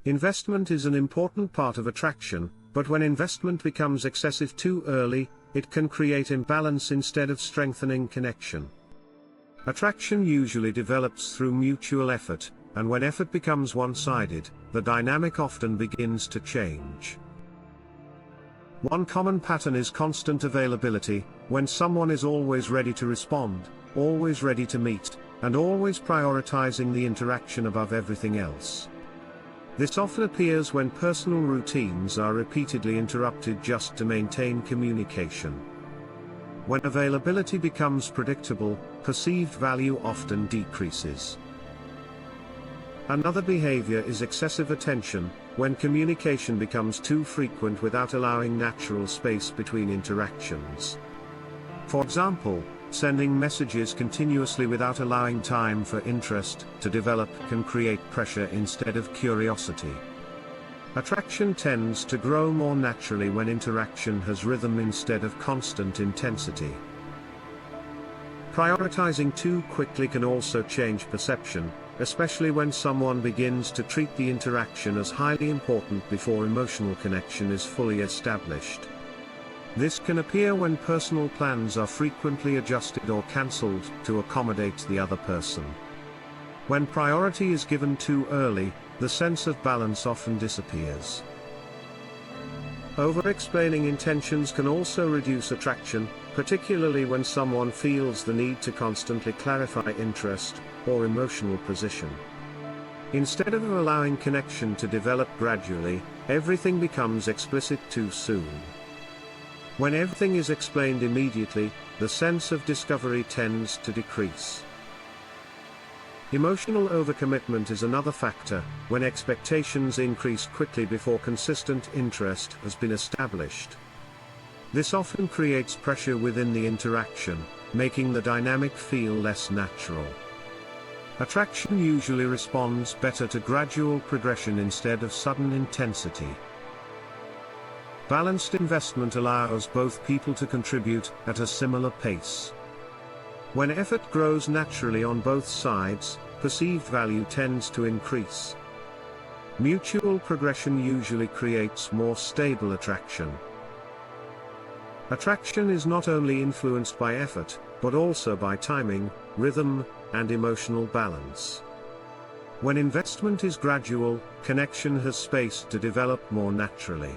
Investment is an important part of attraction, but when investment becomes excessive too early, it can create imbalance instead of strengthening connection. Attraction usually develops through mutual effort, and when effort becomes one-sided, the dynamic often begins to change. One common pattern is constant availability, when someone is always ready to respond, always ready to meet, and always prioritizing the interaction above everything else. This often appears when personal routines are repeatedly interrupted just to maintain communication. When availability becomes predictable, perceived value often decreases. Another behavior is excessive attention, when communication becomes too frequent without allowing natural space between interactions. For example, sending messages continuously without allowing time for interest to develop can create pressure instead of curiosity. Attraction tends to grow more naturally when interaction has rhythm instead of constant intensity. Prioritizing too quickly can also change perception, especially when someone begins to treat the interaction as highly important before emotional connection is fully established. This can appear when personal plans are frequently adjusted or cancelled to accommodate the other person. When priority is given too early, the sense of balance often disappears. Over-explaining intentions can also reduce attraction, particularly when someone feels the need to constantly clarify interest or emotional position. Instead of allowing connection to develop gradually, everything becomes explicit too soon. When everything is explained immediately, the sense of discovery tends to decrease. Emotional overcommitment is another factor, when expectations increase quickly before consistent interest has been established. This often creates pressure within the interaction, making the dynamic feel less natural. Attraction usually responds better to gradual progression instead of sudden intensity. Balanced investment allows both people to contribute at a similar pace. When effort grows naturally on both sides, perceived value tends to increase. Mutual progression usually creates more stable attraction. Attraction is not only influenced by effort, but also by timing, rhythm, and emotional balance. When investment is gradual, connection has space to develop more naturally.